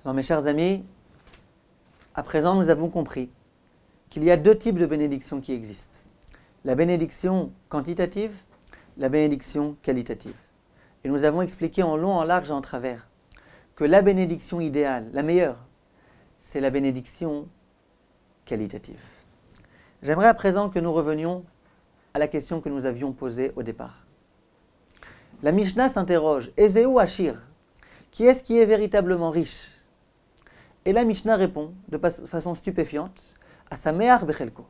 Alors mes chers amis, à présent nous avons compris qu'il y a deux types de bénédictions qui existent. La bénédiction quantitative, la bénédiction qualitative. Et nous avons expliqué en long, en large et en travers que la bénédiction idéale, la meilleure, c'est la bénédiction qualitative. J'aimerais à présent que nous revenions à la question que nous avions posée au départ. La Mishnah s'interroge, Ezeu Ashir, qui est-ce qui est véritablement riche? Et la Mishnah répond de façon stupéfiante, à Sameach Bechelko,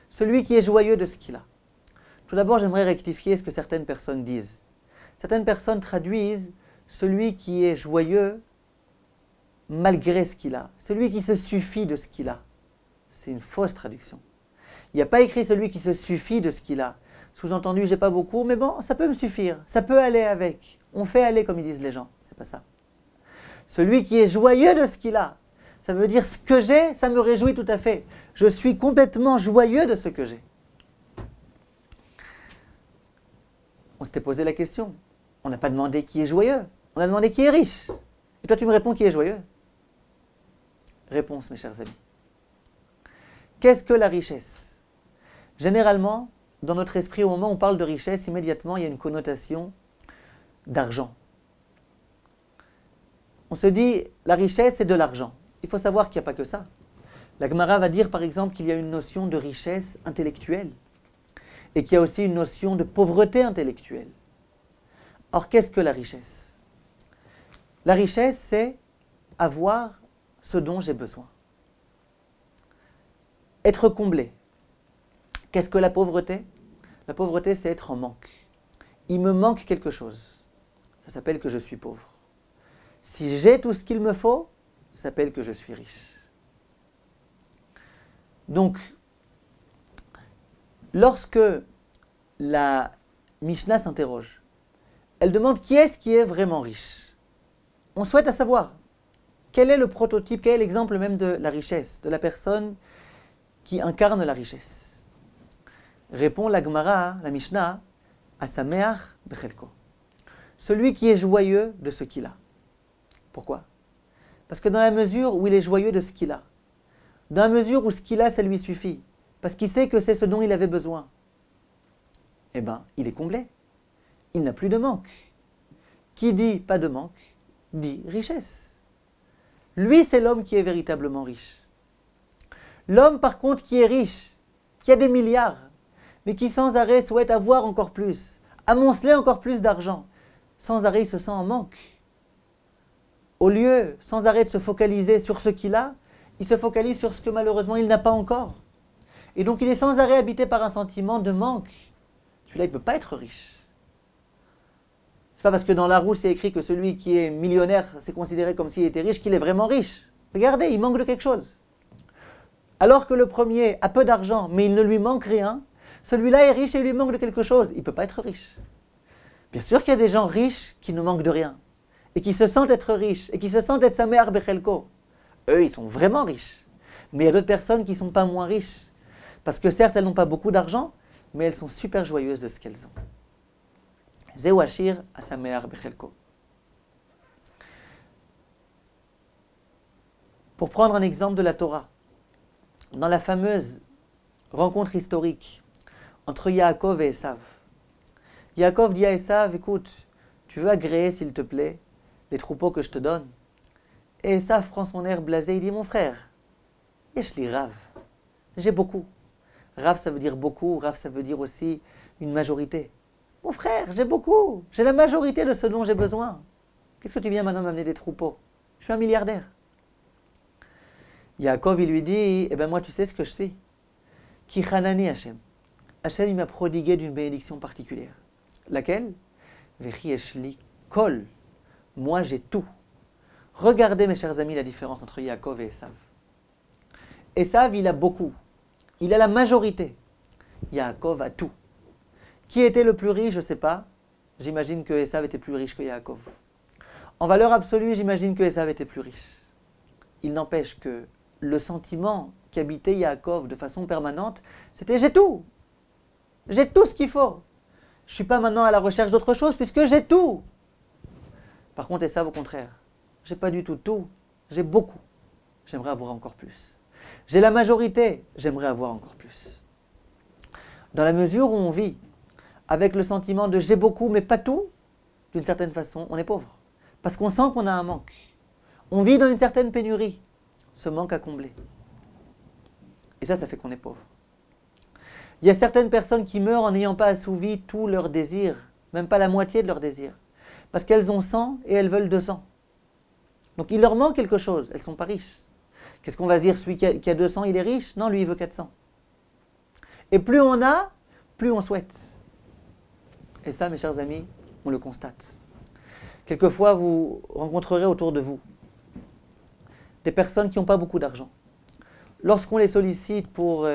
celui qui est joyeux de ce qu'il a. Tout d'abord, j'aimerais rectifier ce que certaines personnes disent. Certaines personnes traduisent celui qui est joyeux malgré ce qu'il a, celui qui se suffit de ce qu'il a. C'est une fausse traduction. Il n'y a pas écrit celui qui se suffit de ce qu'il a. Sous-entendu, j'ai pas beaucoup, mais bon, ça peut me suffire, ça peut aller avec. On fait aller, comme ils disent les gens. C'est pas ça. Celui qui est joyeux de ce qu'il a, ça veut dire ce que j'ai, ça me réjouit tout à fait. Je suis complètement joyeux de ce que j'ai. On s'était posé la question. On n'a pas demandé qui est joyeux. On a demandé qui est riche. Et toi, tu me réponds qui est joyeux. Réponse, mes chers amis. Qu'est-ce que la richesse? Généralement, dans notre esprit, au moment où on parle de richesse, immédiatement, il y a une connotation d'argent. On se dit, la richesse, c'est de l'argent. Il faut savoir qu'il n'y a pas que ça. La Gemara va dire, par exemple, qu'il y a une notion de richesse intellectuelle et qu'il y a aussi une notion de pauvreté intellectuelle. Or, qu'est-ce que la richesse? La richesse, c'est avoir ce dont j'ai besoin. Être comblé. Qu'est-ce que la pauvreté? La pauvreté, c'est être en manque. Il me manque quelque chose. Ça s'appelle que je suis pauvre. Si j'ai tout ce qu'il me faut, ça s'appelle que je suis riche. Donc, lorsque la Mishnah s'interroge, elle demande qui est-ce qui est vraiment riche. On souhaite à savoir quel est le prototype, quel est l'exemple même de la richesse, de la personne qui incarne la richesse. Répond la Gemara, la Mishnah, à Sameach Bechelko. Celui qui est joyeux de ce qu'il a. Pourquoi? Parce que dans la mesure où il est joyeux de ce qu'il a, dans la mesure où ce qu'il a, ça lui suffit, parce qu'il sait que c'est ce dont il avait besoin, eh bien, il est comblé. Il n'a plus de manque. Qui dit pas de manque, dit richesse. Lui, c'est l'homme qui est véritablement riche. L'homme, par contre, qui est riche, qui a des milliards, mais qui sans arrêt souhaite avoir encore plus, amonceler encore plus d'argent, sans arrêt il se sent en manque. Au lieu, sans arrêt de se focaliser sur ce qu'il a, il se focalise sur ce que malheureusement il n'a pas encore. Et donc il est sans arrêt habité par un sentiment de manque. Celui-là, il ne peut pas être riche. C'est pas parce que dans la roue c'est écrit que celui qui est millionnaire, c'est considéré comme s'il était riche, qu'il est vraiment riche. Regardez, il manque de quelque chose. Alors que le premier a peu d'argent, mais il ne lui manque rien, celui-là est riche et il lui manque de quelque chose. Il ne peut pas être riche. Bien sûr qu'il y a des gens riches qui ne manquent de rien, et qui se sentent être riches, et qui se sentent être Sameach Bechelko. Eux, ils sont vraiment riches. Mais il y a d'autres personnes qui ne sont pas moins riches. Parce que certes, elles n'ont pas beaucoup d'argent, mais elles sont super joyeuses de ce qu'elles ont. Zeu Ashir à Sameach Bechelko. Pour prendre un exemple de la Torah, dans la fameuse rencontre historique entre Yaakov et Esav, Yaakov dit à Esav, écoute, tu veux agréer s'il te plaît les troupeaux que je te donne? Et Esav prend son air blasé, il dit, mon frère, Yeshli Rav, j'ai beaucoup. Rav ça veut dire beaucoup, Rav ça veut dire aussi une majorité. Mon frère, j'ai beaucoup, j'ai la majorité de ce dont j'ai besoin. Qu'est-ce que tu viens maintenant m'amener des troupeaux? Je suis un milliardaire. Yaakov, il lui dit, eh bien moi tu sais ce que je suis. Ki chanani Hashem. Hashem, il m'a prodigué d'une bénédiction particulière. Laquelle? Vechi yeshli kol. Moi j'ai tout. Regardez mes chers amis la différence entre Yaakov et Esav. Esav, il a beaucoup. Il a la majorité. Yaakov a tout. Qui était le plus riche? Je ne sais pas. J'imagine que Esav était plus riche que Yaakov. En valeur absolue, j'imagine que Esav était plus riche. Il n'empêche que le sentiment qui habitait Yaakov de façon permanente, c'était j'ai tout. J'ai tout ce qu'il faut. Je ne suis pas maintenant à la recherche d'autre chose puisque j'ai tout. Par contre, Esav, au contraire, j'ai pas du tout tout. J'ai beaucoup, j'aimerais avoir encore plus. J'ai la majorité, j'aimerais avoir encore plus. Dans la mesure où on vit avec le sentiment de j'ai beaucoup mais pas tout, d'une certaine façon, on est pauvre. Parce qu'on sent qu'on a un manque. On vit dans une certaine pénurie, ce manque à combler. Et ça fait qu'on est pauvre. Il y a certaines personnes qui meurent en n'ayant pas assouvi tous leurs désirs, même pas la moitié de leurs désirs. Parce qu'elles ont 100 et elles veulent 200. Donc il leur manque quelque chose, elles ne sont pas riches. Qu'est-ce qu'on va se dire, celui qui a 200, il est riche? Non, lui, il veut 400. Et plus on a, plus on souhaite. Et ça, mes chers amis, on le constate. Quelquefois, vous rencontrerez autour de vous des personnes qui n'ont pas beaucoup d'argent. Lorsqu'on les sollicite pour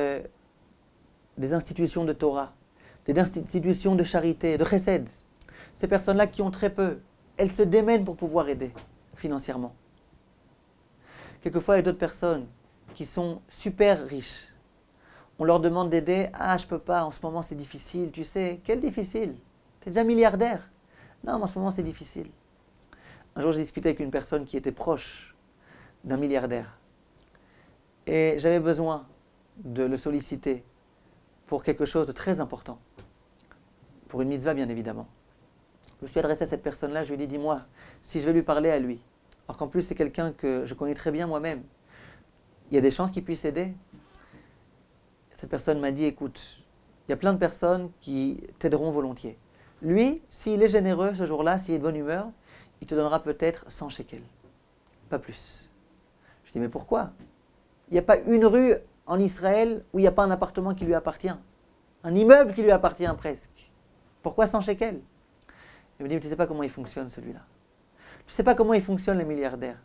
des institutions de Torah, des institutions de charité, de chesed, ces personnes-là qui ont très peu, elles se démènent pour pouvoir aider financièrement. Quelquefois, il y a d'autres personnes qui sont super riches. On leur demande d'aider. Ah, je ne peux pas, en ce moment c'est difficile. Tu sais, quel difficile? Tu es déjà milliardaire. Non, mais en ce moment c'est difficile. Un jour, j'ai discuté avec une personne qui était proche d'un milliardaire. Et j'avais besoin de le solliciter pour quelque chose de très important. Pour une mitzvah, bien évidemment. Je me suis adressé à cette personne-là, je lui ai dit, dis-moi, si je vais lui parler à lui, alors qu'en plus c'est quelqu'un que je connais très bien moi-même, il y a des chances qu'il puisse aider. Cette personne m'a dit, écoute, il y a plein de personnes qui t'aideront volontiers. Lui, s'il est généreux ce jour-là, s'il est de bonne humeur, il te donnera peut-être 100 shekels, pas plus. Je dis, mais pourquoi? Il n'y a pas une rue en Israël où il n'y a pas un appartement qui lui appartient. Un immeuble qui lui appartient presque. Pourquoi 100 shekels? Il me dit, mais tu ne sais pas comment il fonctionne celui-là. Tu ne sais pas comment ils fonctionnent les milliardaires.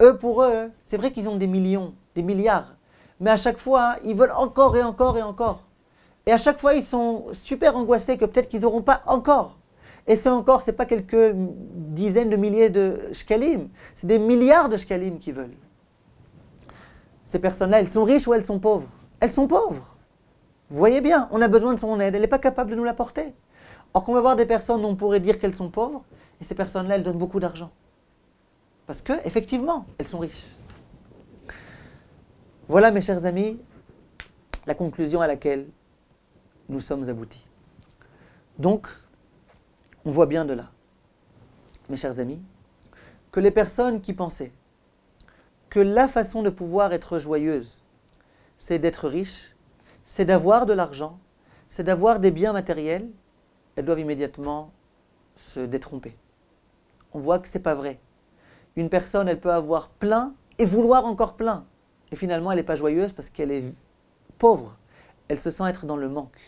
Eux, pour eux, c'est vrai qu'ils ont des millions, des milliards. Mais à chaque fois, ils veulent encore et encore et encore. Et à chaque fois, ils sont super angoissés que peut-être qu'ils n'auront pas encore. Et c'est encore, ce n'est pas quelques dizaines de milliers de shkalim. C'est des milliards de shkalim qu'ils veulent. Ces personnes-là, elles sont riches ou elles sont pauvres? Elles sont pauvres. Vous voyez bien, on a besoin de son aide. Elle n'est pas capable de nous l'apporter. Or qu'on va voir des personnes dont on pourrait dire qu'elles sont pauvres, et ces personnes-là, elles donnent beaucoup d'argent. Parce que, effectivement, elles sont riches. Voilà, mes chers amis, la conclusion à laquelle nous sommes aboutis. Donc, on voit bien de là, mes chers amis, que les personnes qui pensaient que la façon de pouvoir être joyeuse, c'est d'être riche, c'est d'avoir de l'argent, c'est d'avoir des biens matériels, elles doivent immédiatement se détromper. On voit que ce n'est pas vrai. Une personne, elle peut avoir plein et vouloir encore plein. Et finalement, elle n'est pas joyeuse parce qu'elle est pauvre. Elle se sent être dans le manque.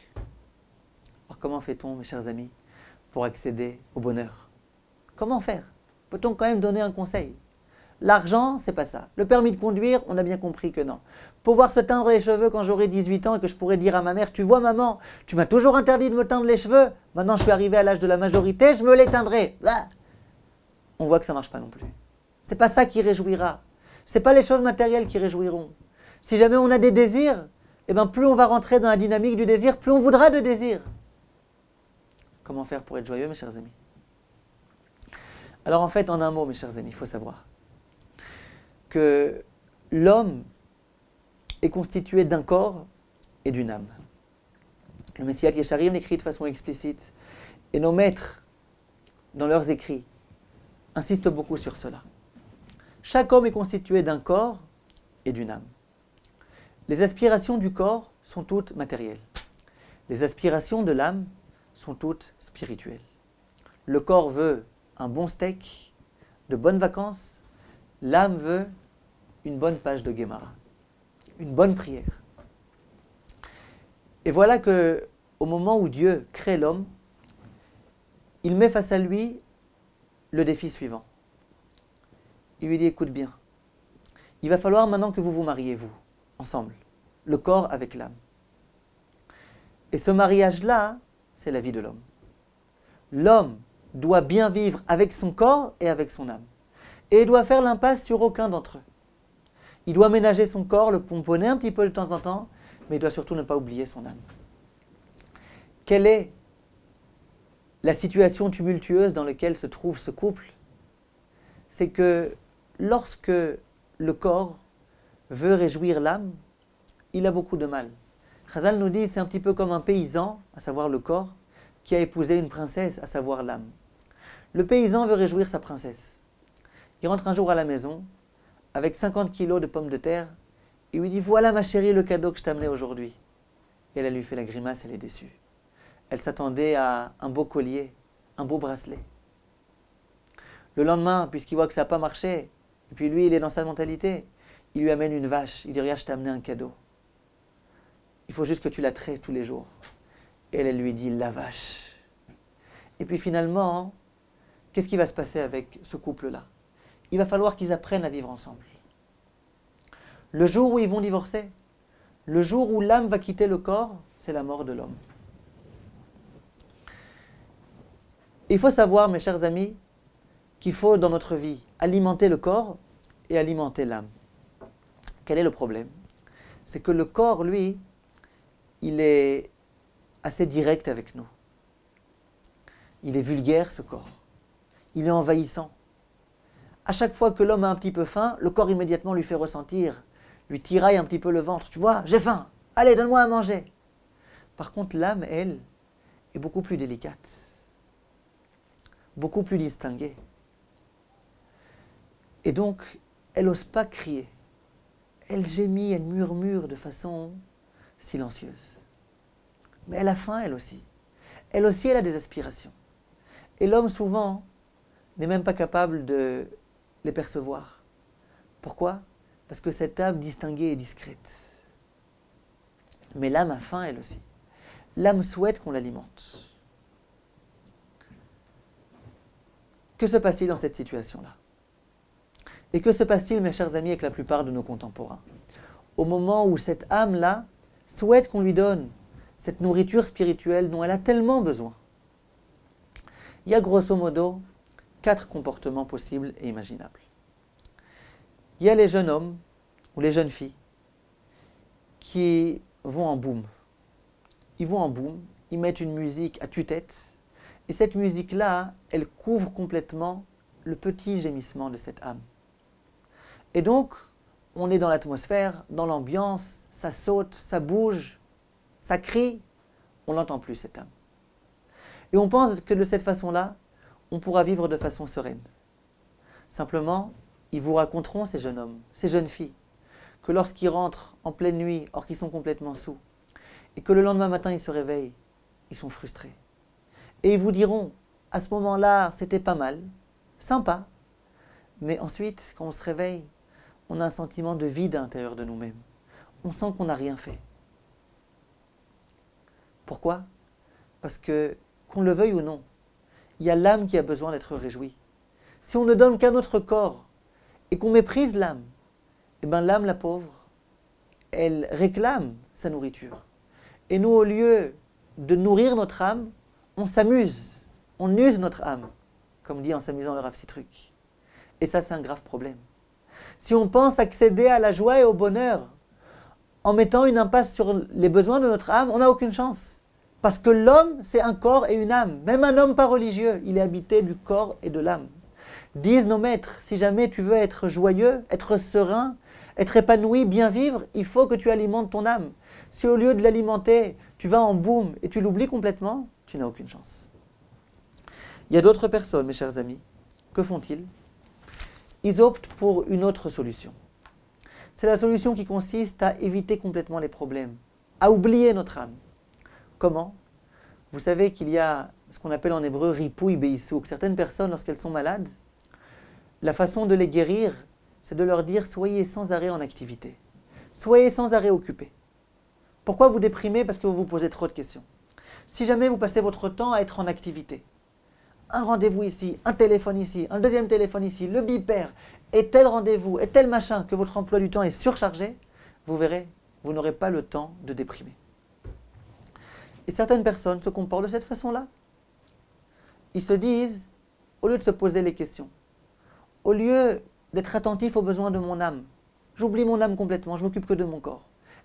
Alors comment fait-on, mes chers amis, pour accéder au bonheur? Comment faire? Peut-on quand même donner un conseil? L'argent, c'est pas ça. Le permis de conduire, on a bien compris que non. Pouvoir se teindre les cheveux quand j'aurai 18 ans et que je pourrais dire à ma mère, tu vois maman, tu m'as toujours interdit de me teindre les cheveux, maintenant je suis arrivé à l'âge de la majorité, je me les teindrai. Ah, on voit que ça ne marche pas non plus. C'est pas ça qui réjouira. C'est pas les choses matérielles qui réjouiront. Si jamais on a des désirs, eh ben plus on va rentrer dans la dynamique du désir, plus on voudra de désir. Comment faire pour être joyeux, mes chers amis? Alors en fait, en un mot, mes chers amis, il faut savoir que l'homme est constitué d'un corps et d'une âme. Le Messilat Yesharim l'écrit de façon explicite, et nos maîtres, dans leurs écrits, insistent beaucoup sur cela. Chaque homme est constitué d'un corps et d'une âme. Les aspirations du corps sont toutes matérielles. Les aspirations de l'âme sont toutes spirituelles. Le corps veut un bon steak, de bonnes vacances. L'âme veut une bonne page de Gemara, une bonne prière. Et voilà que, au moment où Dieu crée l'homme, il met face à lui le défi suivant. Il lui dit, écoute bien, il va falloir maintenant que vous vous mariez, vous, ensemble, le corps avec l'âme. Et ce mariage-là, c'est la vie de l'homme. L'homme doit bien vivre avec son corps et avec son âme. Et il doit faire l'impasse sur aucun d'entre eux. Il doit ménager son corps, le pomponner un petit peu de temps en temps, mais il doit surtout ne pas oublier son âme. Quelle est la situation tumultueuse dans laquelle se trouve ce couple? C'est que lorsque le corps veut réjouir l'âme, il a beaucoup de mal. Chazal nous dit c'est un petit peu comme un paysan, à savoir le corps, qui a épousé une princesse, à savoir l'âme. Le paysan veut réjouir sa princesse. Il rentre un jour à la maison avec 50 kilos de pommes de terre. Il lui dit voilà ma chérie le cadeau que je t'ai amené aujourd'hui. Et elle lui fait la grimace, elle est déçue. Elle s'attendait à un beau collier, un beau bracelet. Le lendemain, puisqu'il voit que ça n'a pas marché, et puis lui il est dans sa mentalité, il lui amène une vache. Il dit regarde je t'ai amené un cadeau. Il faut juste que tu la traites tous les jours. Et elle lui dit la vache. Et puis finalement, qu'est-ce qui va se passer avec ce couple-là? Il va falloir qu'ils apprennent à vivre ensemble. Le jour où ils vont divorcer, le jour où l'âme va quitter le corps, c'est la mort de l'homme. Il faut savoir, mes chers amis, qu'il faut dans notre vie alimenter le corps et alimenter l'âme. Quel est le problème? C'est que le corps, lui, il est assez direct avec nous. Il est vulgaire, ce corps. Il est envahissant. À chaque fois que l'homme a un petit peu faim, le corps immédiatement lui fait ressentir, lui tiraille un petit peu le ventre. Tu vois, j'ai faim, allez, donne-moi à manger. Par contre, l'âme, elle, est beaucoup plus délicate, beaucoup plus distinguée. Et donc, elle n'ose pas crier. Elle gémit, elle murmure de façon silencieuse. Mais elle a faim, elle aussi. Elle aussi, elle a des aspirations. Et l'homme, souvent, n'est même pas capable de les percevoir. Pourquoi? Parce que cette âme distinguée est discrète. Mais l'âme a faim, elle aussi. L'âme souhaite qu'on l'alimente. Que se passe-t-il dans cette situation-là? Et que se passe-t-il, mes chers amis, avec la plupart de nos contemporains? Au moment où cette âme-là souhaite qu'on lui donne cette nourriture spirituelle dont elle a tellement besoin. Il y a grosso modo 4 comportements possibles et imaginables. Il y a les jeunes hommes ou les jeunes filles qui vont en boum. Ils vont en boum, ils mettent une musique à tue-tête et cette musique-là, elle couvre complètement le petit gémissement de cette âme. Et donc, on est dans l'atmosphère, dans l'ambiance, ça saute, ça bouge, ça crie, on n'entend plus cette âme. Et on pense que de cette façon-là, on pourra vivre de façon sereine. Simplement, ils vous raconteront, ces jeunes hommes, ces jeunes filles, que lorsqu'ils rentrent en pleine nuit, or qu'ils sont complètement saouls, et que le lendemain matin, ils se réveillent, ils sont frustrés. Et ils vous diront, à ce moment-là, c'était pas mal, sympa, mais ensuite, quand on se réveille, on a un sentiment de vide à l'intérieur de nous-mêmes. On sent qu'on n'a rien fait. Pourquoi? Parce que, qu'on le veuille ou non, il y a l'âme qui a besoin d'être réjouie. Si on ne donne qu'à notre corps et qu'on méprise l'âme, eh bien l'âme, la pauvre, elle réclame sa nourriture. Et nous, au lieu de nourrir notre âme, on s'amuse, on use notre âme, comme dit en s'amusant le Rav Sitruk. Et ça, c'est un grave problème. Si on pense accéder à la joie et au bonheur en mettant une impasse sur les besoins de notre âme, on n'a aucune chance. Parce que l'homme, c'est un corps et une âme. Même un homme pas religieux, il est habité du corps et de l'âme. Disent nos maîtres, si jamais tu veux être joyeux, être serein, être épanoui, bien vivre, il faut que tu alimentes ton âme. Si au lieu de l'alimenter, tu vas en boum et tu l'oublies complètement, tu n'as aucune chance. Il y a d'autres personnes, mes chers amis, que font-ils? Ils optent pour une autre solution. C'est la solution qui consiste à éviter complètement les problèmes, à oublier notre âme. Comment? Vous savez qu'il y a ce qu'on appelle en hébreu ripouï beisouk. Certaines personnes, lorsqu'elles sont malades, la façon de les guérir, c'est de leur dire soyez sans arrêt en activité. Soyez sans arrêt occupés. Pourquoi vous déprimez? Parce que vous vous posez trop de questions. Si jamais vous passez votre temps à être en activité, un rendez-vous ici, un téléphone ici, un deuxième téléphone ici, le bipère, et tel rendez-vous, et tel machin, que votre emploi du temps est surchargé, vous verrez, vous n'aurez pas le temps de déprimer. Et certaines personnes se comportent de cette façon-là. Ils se disent, au lieu de se poser les questions, au lieu d'être attentif aux besoins de mon âme, j'oublie mon âme complètement, je m'occupe que de mon corps.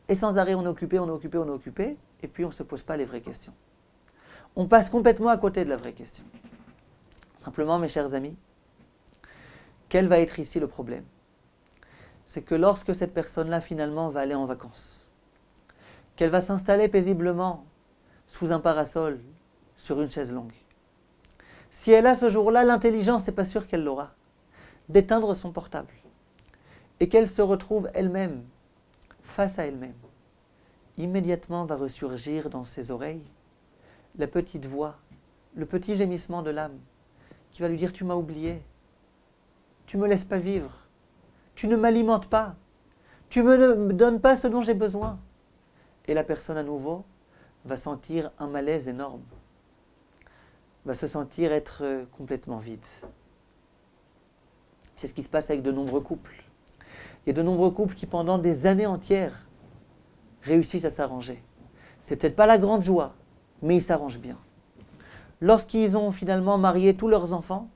Et sans arrêt, on est occupé, on est occupé, on est occupé, et puis on ne se pose pas les vraies questions. On passe complètement à côté de la vraie question. Simplement, mes chers amis, Quel va être ici le problème? C'est que lorsque cette personne-là finalement va aller en vacances, qu'elle va s'installer paisiblement sous un parasol, sur une chaise longue, si elle a ce jour-là l'intelligence, c'est pas sûr qu'elle l'aura, d'éteindre son portable, et qu'elle se retrouve elle-même face à elle-même, immédiatement va ressurgir dans ses oreilles la petite voix, le petit gémissement de l'âme, qui va lui dire « Tu m'as oublié, tu me laisses pas vivre, tu ne m'alimentes pas, tu ne me donnes pas ce dont j'ai besoin. » Et la personne à nouveau va sentir un malaise énorme, va se sentir être complètement vide. C'est ce qui se passe avec de nombreux couples. Il y a de nombreux couples qui pendant des années entières réussissent à s'arranger. C'est peut-être pas la grande joie, mais ils s'arrangent bien. Lorsqu'ils ont finalement marié tous leurs enfants,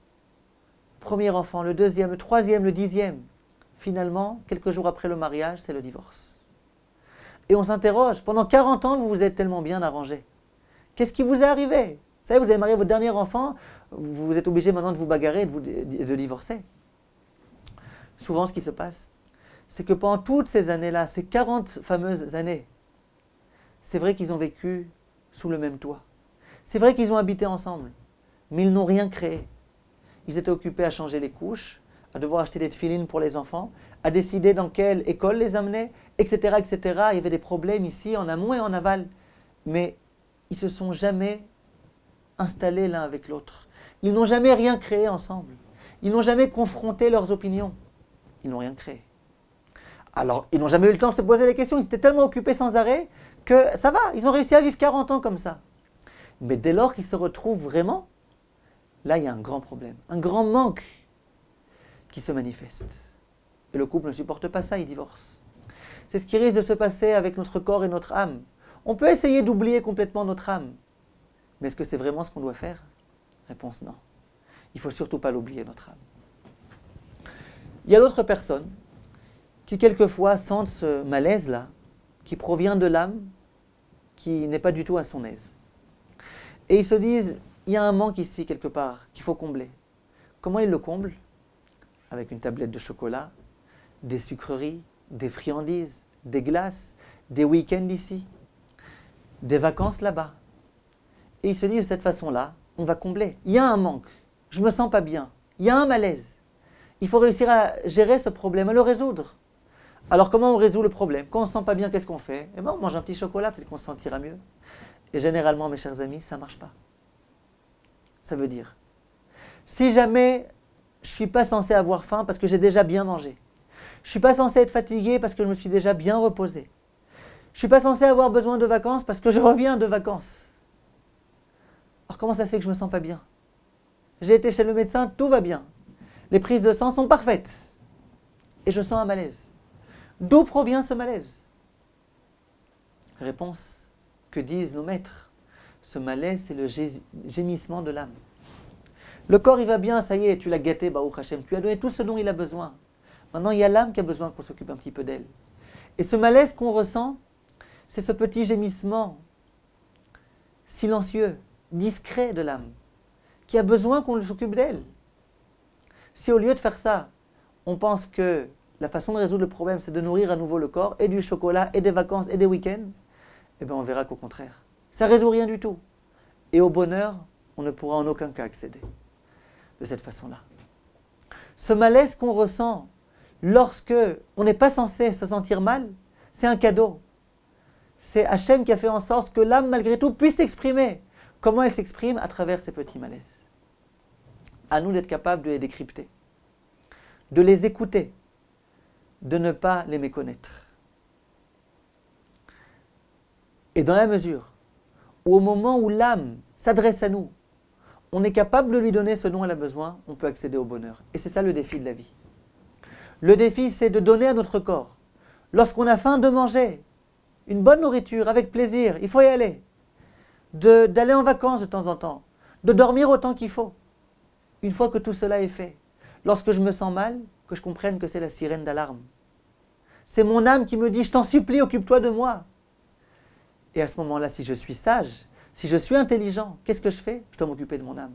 premier enfant, le deuxième, le troisième, le 10e, finalement, quelques jours après le mariage, c'est le divorce. Et on s'interroge, pendant 40 ans, vous vous êtes tellement bien arrangé. Qu'est-ce qui vous est arrivé? Vous savez, vous avez marié votre dernier enfant, vous êtes obligé maintenant de vous bagarrer et de divorcer. Souvent, ce qui se passe, c'est que pendant toutes ces années-là, ces 40 fameuses années, c'est vrai qu'ils ont vécu sous le même toit. C'est vrai qu'ils ont habité ensemble, mais ils n'ont rien créé. Ils étaient occupés à changer les couches, à devoir acheter des tefilines pour les enfants, à décider dans quelle école les amener, etc., etc. Il y avait des problèmes ici, en amont et en aval. Mais ils ne se sont jamais installés l'un avec l'autre. Ils n'ont jamais rien créé ensemble. Ils n'ont jamais confronté leurs opinions. Ils n'ont rien créé. Alors, ils n'ont jamais eu le temps de se poser les questions. Ils étaient tellement occupés sans arrêt que ça va, ils ont réussi à vivre 40 ans comme ça. Mais dès lors qu'ils se retrouvent vraiment, là, il y a un grand problème, un grand manque qui se manifeste. Et le couple ne supporte pas ça, il divorce. C'est ce qui risque de se passer avec notre corps et notre âme. On peut essayer d'oublier complètement notre âme. Mais est-ce que c'est vraiment ce qu'on doit faire? Réponse non. Il ne faut surtout pas l'oublier, notre âme. Il y a d'autres personnes qui quelquefois sentent ce malaise-là, qui provient de l'âme, qui n'est pas du tout à son aise. Et ils se disent, il y a un manque ici quelque part qu'il faut combler. Comment ils le comblent? Avec une tablette de chocolat, des sucreries, des friandises, des glaces, des week-ends ici, des vacances là-bas. Et ils se disent de cette façon-là, on va combler. Il y a un manque, je ne me sens pas bien, il y a un malaise. Il faut réussir à gérer ce problème, à le résoudre. Alors comment on résout le problème? Quand on ne se sent pas bien, qu'est-ce qu'on fait? Eh bien on mange un petit chocolat, peut-être qu'on se sentira mieux. Et généralement, mes chers amis, ça ne marche pas. Ça veut dire, si jamais je ne suis pas censé avoir faim parce que j'ai déjà bien mangé, je ne suis pas censé être fatigué parce que je me suis déjà bien reposé, je ne suis pas censé avoir besoin de vacances parce que je reviens de vacances. Alors comment ça se fait que je ne me sens pas bien? J'ai été chez le médecin, tout va bien. Les prises de sang sont parfaites. Et je sens un malaise. D'où provient ce malaise? Réponse, que disent nos maîtres? Ce malaise, c'est le gémissement de l'âme. Le corps, il va bien, ça y est, tu l'as gâté, Baruch Hashem, tu lui as donné tout ce dont il a besoin. Maintenant, il y a l'âme qui a besoin qu'on s'occupe un petit peu d'elle. Et ce malaise qu'on ressent, c'est ce petit gémissement silencieux, discret de l'âme, qui a besoin qu'on s'occupe d'elle. Si au lieu de faire ça, on pense que la façon de résoudre le problème, c'est de nourrir à nouveau le corps, et du chocolat, et des vacances, et des week-ends, eh bien on verra qu'au contraire, ça ne résout rien du tout. Et au bonheur, on ne pourra en aucun cas accéder de cette façon-là. Ce malaise qu'on ressent lorsque on n'est pas censé se sentir mal, c'est un cadeau. C'est Hachem qui a fait en sorte que l'âme, malgré tout, puisse s'exprimer. Comment elle s'exprime? À travers ces petits malaises. À nous d'être capables de les décrypter, de les écouter, de ne pas les méconnaître. Et dans la mesure où au moment où l'âme s'adresse à nous, on est capable de lui donner ce dont elle a besoin, on peut accéder au bonheur. Et c'est ça le défi de la vie. Le défi, c'est de donner à notre corps. Lorsqu'on a faim, de manger une bonne nourriture avec plaisir, il faut y aller. D'aller en vacances de temps en temps, de dormir autant qu'il faut. Une fois que tout cela est fait, lorsque je me sens mal, que je comprenne que c'est la sirène d'alarme. C'est mon âme qui me dit, je t'en supplie, occupe-toi de moi. Et à ce moment-là, si je suis sage, si je suis intelligent, qu'est-ce que je fais? Je dois m'occuper de mon âme.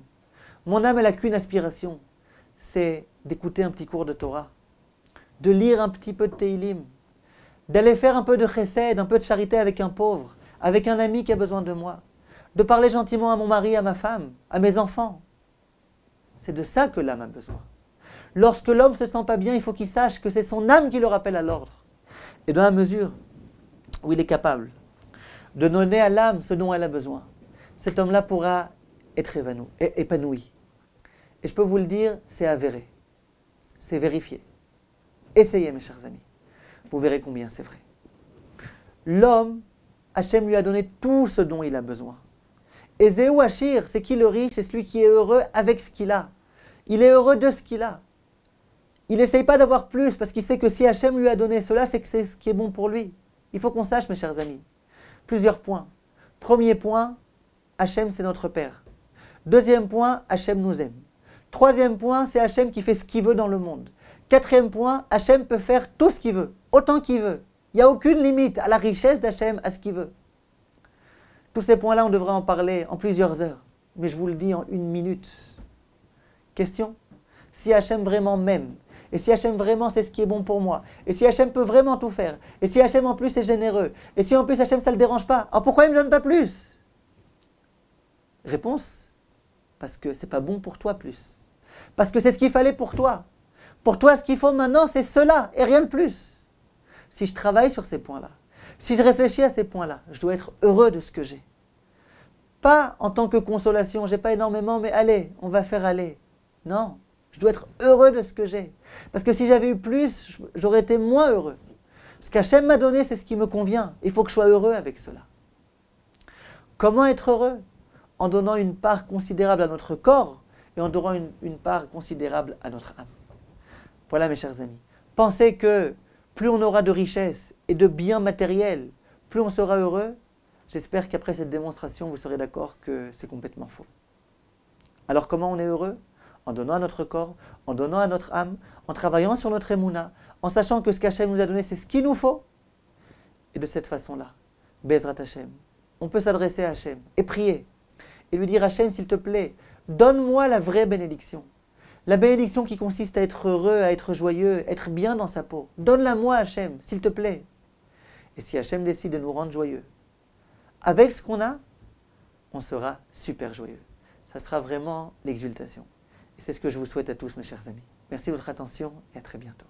Mon âme, elle n'a qu'une aspiration, c'est d'écouter un petit cours de Torah, de lire un petit peu de Teilim, d'aller faire un peu de chesed, un peu de charité avec un pauvre, avec un ami qui a besoin de moi, de parler gentiment à mon mari, à ma femme, à mes enfants. C'est de ça que l'âme a besoin. Lorsque l'homme ne se sent pas bien, il faut qu'il sache que c'est son âme qui le rappelle à l'ordre. Et dans la mesure où il est capable de donner à l'âme ce dont elle a besoin, cet homme-là pourra être épanoui. Et je peux vous le dire, c'est avéré. C'est vérifié. Essayez, mes chers amis. Vous verrez combien c'est vrai. L'homme, Hachem lui a donné tout ce dont il a besoin. Et Zéou Hachir, c'est qui le riche? C'est celui qui est heureux avec ce qu'il a. Il est heureux de ce qu'il a. Il n'essaye pas d'avoir plus parce qu'il sait que si Hachem lui a donné cela, c'est que c'est ce qui est bon pour lui. Il faut qu'on sache, mes chers amis, plusieurs points. Premier point, Hachem c'est notre Père. Deuxième point, Hachem nous aime. Troisième point, c'est Hachem qui fait ce qu'il veut dans le monde. Quatrième point, Hachem peut faire tout ce qu'il veut, autant qu'il veut. Il n'y a aucune limite à la richesse d'Hachem, à ce qu'il veut. Tous ces points-là, on devrait en parler en plusieurs heures. Mais je vous le dis en 1 minute. Question? Si Hachem vraiment m'aime, et si Hachem vraiment c'est ce qui est bon pour moi, et si Hachem peut vraiment tout faire, et si Hachem en plus est généreux, et si en plus Hachem ça ne le dérange pas, alors pourquoi il ne me donne pas plus? Réponse, parce que c'est pas bon pour toi plus. Parce que c'est ce qu'il fallait pour toi. Pour toi, ce qu'il faut maintenant, c'est cela, et rien de plus. Si je travaille sur ces points-là, si je réfléchis à ces points-là, je dois être heureux de ce que j'ai. Pas en tant que consolation, j'ai pas énormément, mais allez, on va faire aller. Non. Je dois être heureux de ce que j'ai. Parce que si j'avais eu plus, j'aurais été moins heureux. Ce qu'Hachem m'a donné, c'est ce qui me convient. Il faut que je sois heureux avec cela. Comment être heureux? En donnant une part considérable à notre corps et en donnant une part considérable à notre âme. Voilà, mes chers amis. Pensez que plus on aura de richesses et de biens matériels, plus on sera heureux. J'espère qu'après cette démonstration, vous serez d'accord que c'est complètement faux. Alors comment on est heureux? En donnant à notre corps, en donnant à notre âme, en travaillant sur notre émouna, en sachant que ce qu'Hachem nous a donné, c'est ce qu'il nous faut. Et de cette façon-là, Bezrat Hachem, on peut s'adresser à Hachem et prier. Et lui dire, Hachem, s'il te plaît, donne-moi la vraie bénédiction. La bénédiction qui consiste à être heureux, à être joyeux, être bien dans sa peau. Donne-la-moi, Hachem, s'il te plaît. Et si Hachem décide de nous rendre joyeux, avec ce qu'on a, on sera super joyeux. Ça sera vraiment l'exultation. Et c'est ce que je vous souhaite à tous, mes chers amis. Merci de votre attention et à très bientôt.